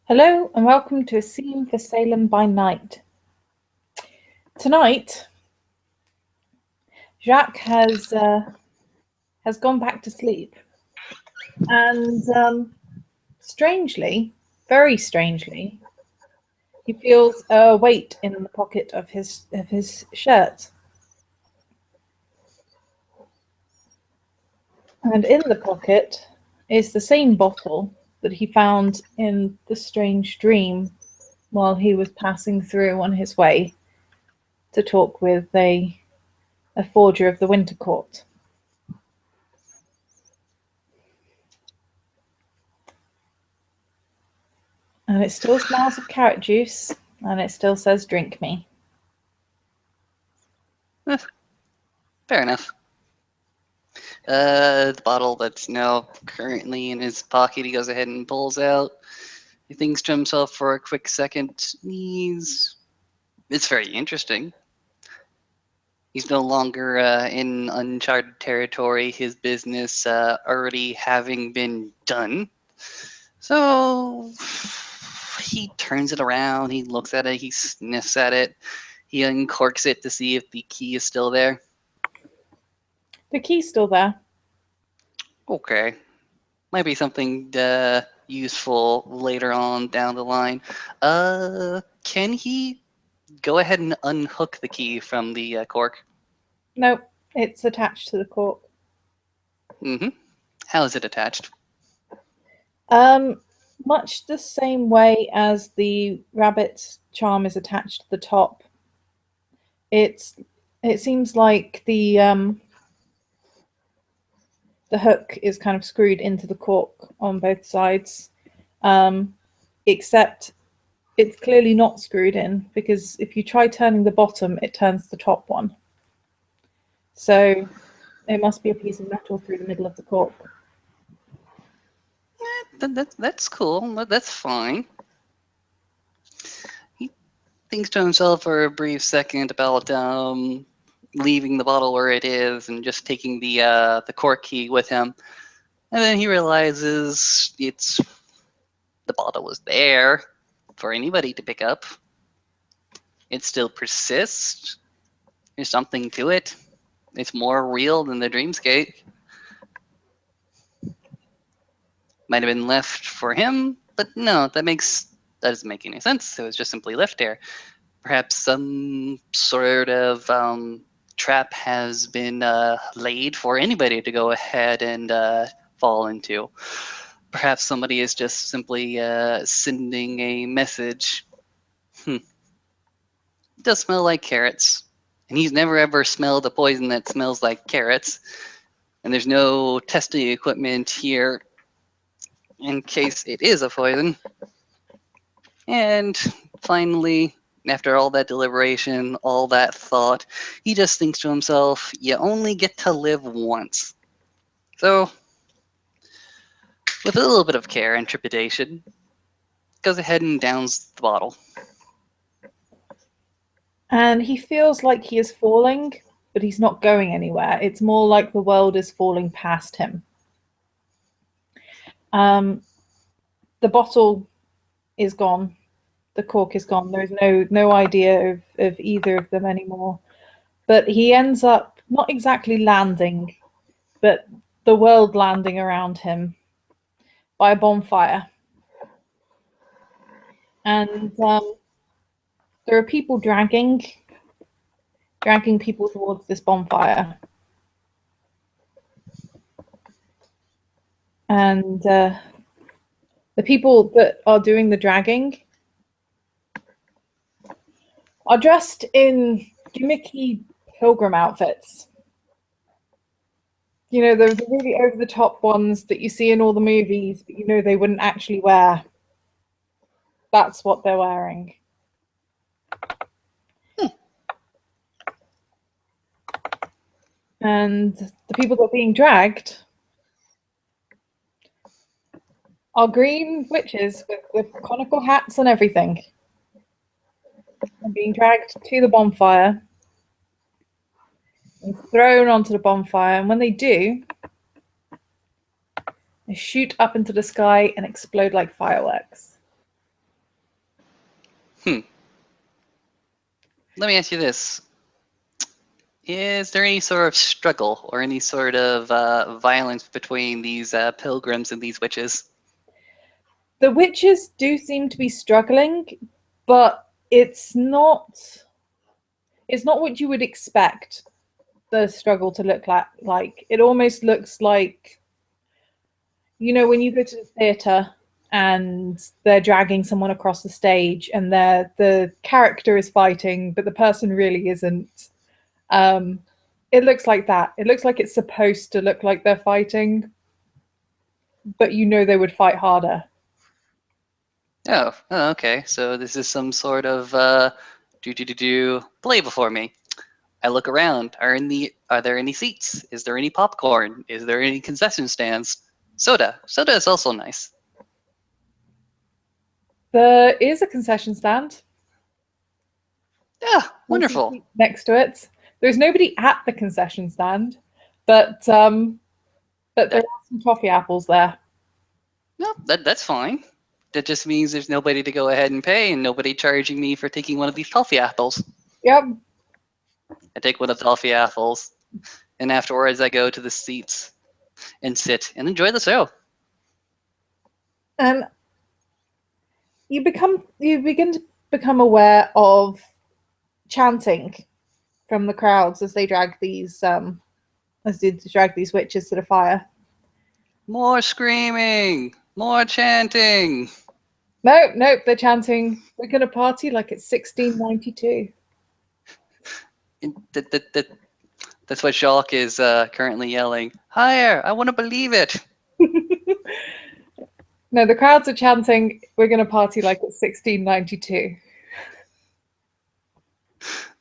Hello and welcome to A Scene for Salem by Night. Tonight, Jacques has gone back to sleep, and strangely, very strangely, he feels a weight in the pocket of his shirt, and in the pocket is the same bottle that he found in the strange dream while he was passing through on his way to talk with a forger of the Winter Court. And it still smells of carrot juice, and it still says, "Drink me." Fair enough. The bottle that's now currently in his pocket, he goes ahead and pulls out. He thinks to himself for a quick second. It's very interesting. He's no longer in uncharted territory, his business already having been done. So he turns it around, he looks at it, he sniffs at it, he uncorks it to see if the key is still there. The key's still there. Okay. Might be something useful later on down the line. Can he go ahead and unhook the key from the cork? Nope, it's attached to the cork. Mm-hmm. How is it attached? Much the same way as the rabbit's charm is attached to the top. It seems like the hook is kind of screwed into the cork on both sides, except it's clearly not screwed in, because if you try turning the bottom, it turns the top one. So it must be a piece of metal through the middle of the cork. That's cool. That's fine. He thinks to himself for a brief second about leaving the bottle where it is and just taking the cork key with him, and then he realizes the bottle was there for anybody to pick up. It still persists. There's something to it. It's more real than the dreamscape. Might have been left for him, but no, that doesn't make any sense. It was just simply left there. Perhaps some sort of trap has been laid for anybody to go ahead and fall into. Perhaps somebody is just simply sending a message. It does smell like carrots. And he's never ever smelled a poison that smells like carrots. And there's no testing equipment here in case it is a poison. And finally, after all that deliberation, all that thought, he just thinks to himself, you only get to live once. So, with a little bit of care and trepidation, goes ahead and downs the bottle. And he feels like he is falling, but he's not going anywhere. It's more like the world is falling past him. The bottle is gone. The cork is gone. There's no idea of either of them anymore. But he ends up not exactly landing, but the world landing around him by a bonfire. And there are people dragging people towards this bonfire. And the people that are doing the dragging are dressed in gimmicky pilgrim outfits. You know, the really over-the-top ones that you see in all the movies, but you know they wouldn't actually wear. That's what they're wearing. And the people that are being dragged are green witches with conical hats and everything. And being dragged to the bonfire and thrown onto the bonfire. And when they do, they shoot up into the sky and explode like fireworks. Let me ask you this. Is there any sort of struggle or any sort of violence between these pilgrims and these witches? The witches do seem to be struggling, but it's not what you would expect the struggle to look like. It almost looks like, when you go to the theater and they're dragging someone across the stage and the character is fighting, but the person really isn't. It looks like that. It looks like it's supposed to look like they're fighting, but they would fight harder. Oh, okay. So this is some sort of play before me. I look around. Are there any seats? Is there any popcorn? Is there any concession stands? Soda. Soda is also nice. There is a concession stand. Yeah, wonderful. Next to it. There's nobody at the concession stand, but there are some toffee apples there. No, that's fine. That just means there's nobody to go ahead and pay and nobody charging me for taking one of these toffee apples. Yep. I take one of the toffee apples, and afterwards I go to the seats and sit and enjoy the show. And you begin to become aware of chanting from the crowds as they drag these witches to the fire. More screaming, more chanting. Nope, they're chanting, "We're gonna party like it's 1692." That's what Jacques is currently yelling. Higher! I want to believe it. No, the crowds are chanting, "We're gonna party like it's 1692."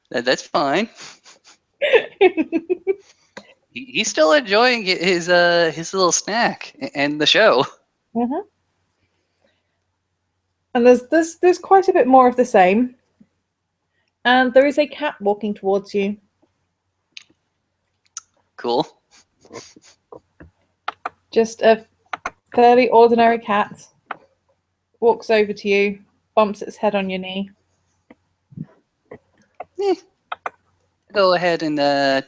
That's fine. He's still enjoying his little snack and the show. Mm-hmm. And there's quite a bit more of the same. And there is a cat walking towards you. Cool. Just a fairly ordinary cat. Walks over to you, bumps its head on your knee. Go ahead and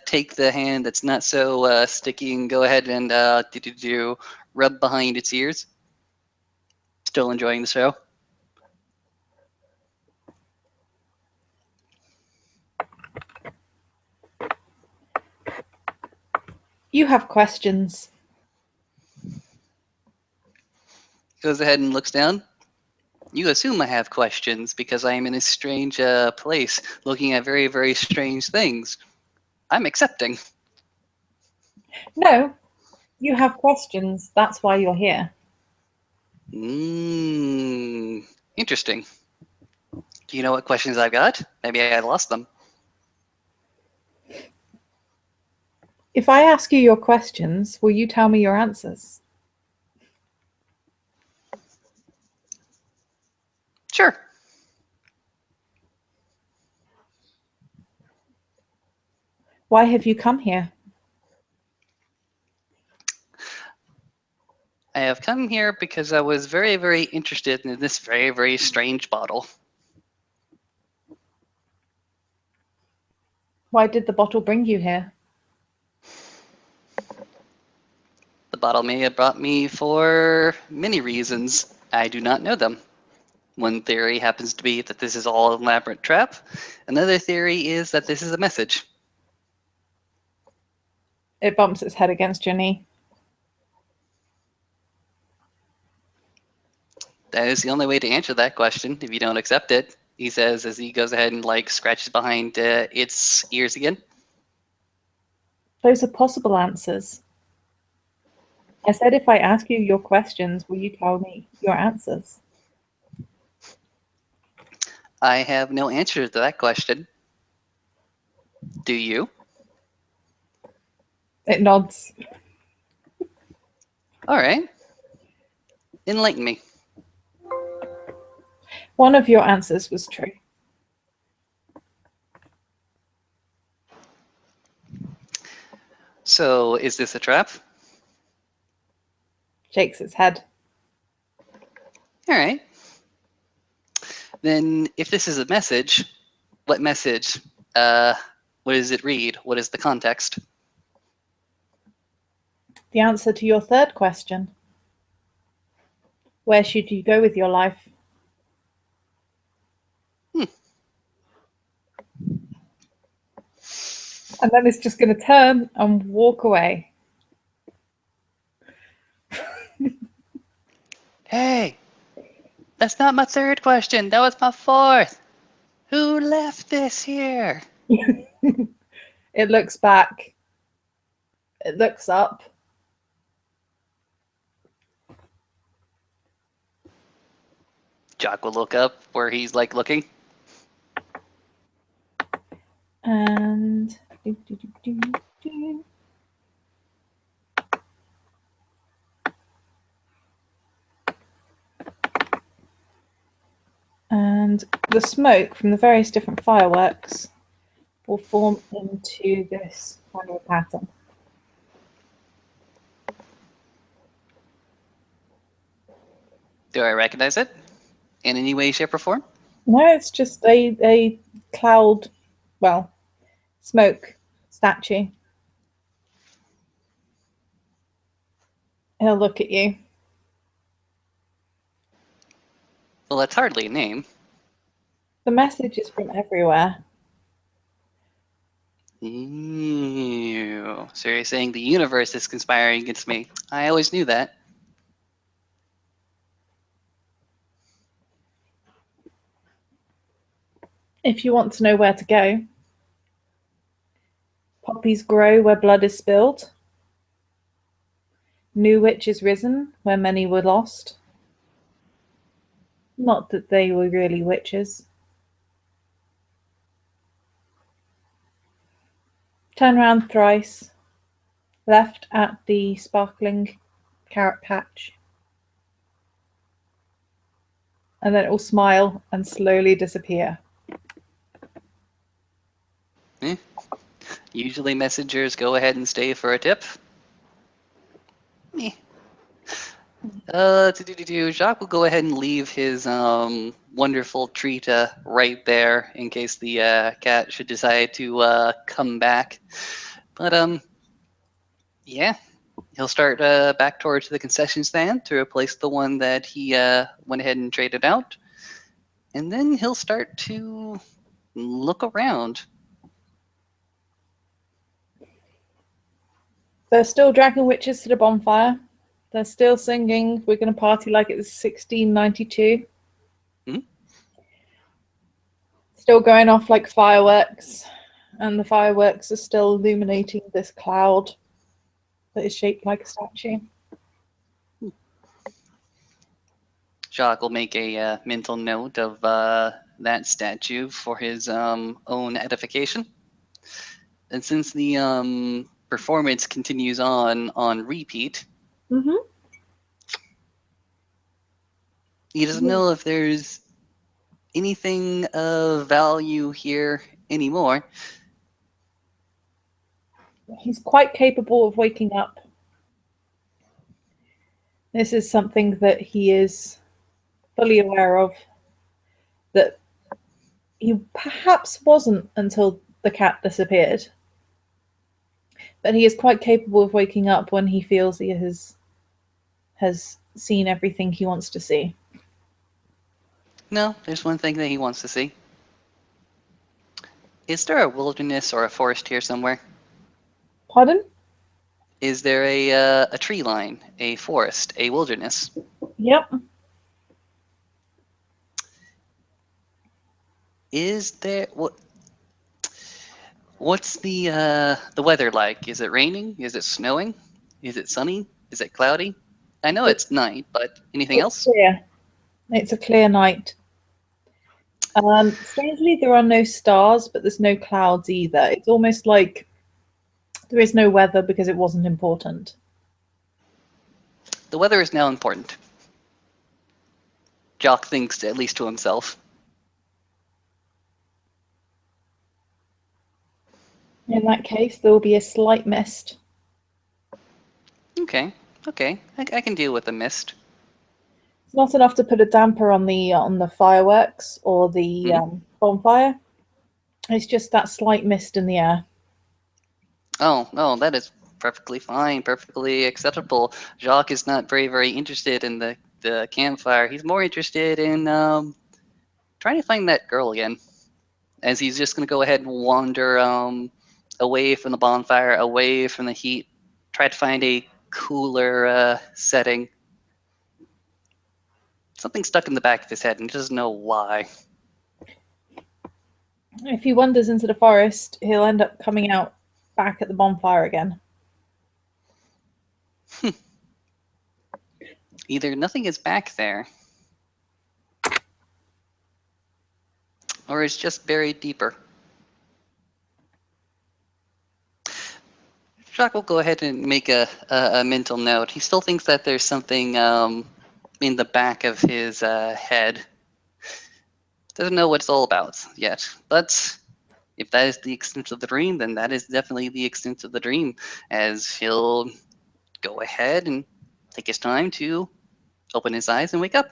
take the hand that's not so sticky and go ahead and rub behind its ears. Still enjoying the show. You have questions. Goes ahead and looks down. You assume I have questions because I am in a strange place looking at very, very strange things. I'm accepting. No, you have questions. That's why you're here. Interesting. Do you know what questions I've got? Maybe I lost them. If I ask you your questions, will you tell me your answers? Sure. Why have you come here? I have come here because I was very, very interested in this very, very strange bottle. Why did the bottle bring you here? The bottle may have brought me for many reasons. I do not know them. One theory happens to be that this is all an elaborate trap. Another theory is that this is a message. It bumps its head against your knee. That is the only way to answer that question if you don't accept it, he says as he goes ahead and scratches behind its ears again. Those are possible answers. I said if I ask you your questions, will you tell me your answers? I have no answer to that question. Do you? It nods. All right. Enlighten me. One of your answers was true. So, is this a trap? Shakes its head. All right. Then, if this is a message, what message? What does it read? What is the context? The answer to your third question. Where should you go with your life? And then it's just going to turn and walk away. Hey, that's not my third question. That was my fourth. Who left this here? It looks back. It looks up. Jock will look up where he's like looking. And and the smoke from the various different fireworks will form into this kind of a pattern. Do I recognize it in any way, shape, or form? No, it's just a cloud, well, smoke statue. He'll look at you. Well, that's hardly a name. The message is from everywhere. Ew. So you're saying the universe is conspiring against me. I always knew that. If you want to know where to go, poppies grow where blood is spilled. New witches risen where many were lost. Not that they were really witches. Turn round thrice. Left at the sparkling carrot patch. And then it will smile and slowly disappear. Usually messengers go ahead and stay for a tip. Jacques will go ahead and leave his wonderful treat right there in case the cat should decide to come back. But yeah, he'll start back towards the concession stand to replace the one that he went ahead and traded out, and then he'll start to look around. They're still dragging witches to the bonfire. They're still singing, "We're going to party like it was 1692. Still going off like fireworks. And the fireworks are still illuminating this cloud that is shaped like a statue. Jacques will make a mental note of that statue for his own edification. And since the performance continues on repeat, he doesn't know if there's anything of value here anymore. He's quite capable of waking up. This is something that he is fully aware of, that he perhaps wasn't until the cat disappeared. But he is quite capable of waking up when he feels he has seen everything he wants to see. No, there's one thing that he wants to see. Is there a wilderness or a forest here somewhere? Pardon? Is there a tree line, a forest, a wilderness? Yep. Is there what's the weather like? Is it raining? Is it snowing? Is it sunny? Is it cloudy? I know it's night, but anything else? Clear. It's a clear night. Strangely, there are no stars, but there's no clouds either. It's almost like there is no weather because it wasn't important. The weather is now important. Jock thinks, at least to himself. In that case, there will be a slight mist. Okay. I can deal with the mist. It's not enough to put a damper on the fireworks or the bonfire. It's just that slight mist in the air. Oh, no, that is perfectly fine, perfectly acceptable. Jacques is not very interested in the campfire. He's more interested in trying to find that girl again. As he's just going to go ahead and wander away from the bonfire, away from the heat, try to find a cooler setting. Something stuck in the back of his head, and he doesn't know why. If he wanders into the forest, he'll end up coming out back at the bonfire again. Either nothing is back there, or it's just buried deeper. Jacques will go ahead and make a mental note. He still thinks that there's something in the back of his head. Doesn't know what it's all about yet. But if that is the extent of the dream, then that is definitely the extent of the dream, as he'll go ahead and take his time to open his eyes and wake up.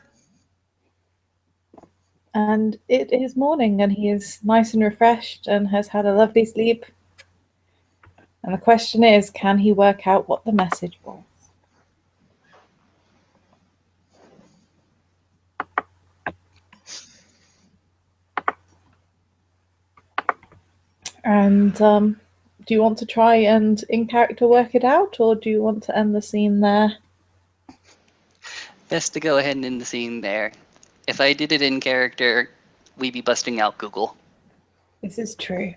And it is morning, and he is nice and refreshed and has had a lovely sleep. And the question is, can he work out what the message was? And do you want to try and in character work it out, or do you want to end the scene there? Best to go ahead and end the scene there. If I did it in character, we'd be busting out Google. This is true.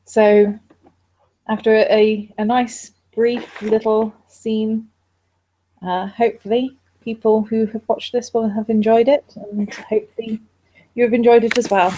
So after a nice brief little scene, hopefully people who have watched this will have enjoyed it, and hopefully you have enjoyed it as well.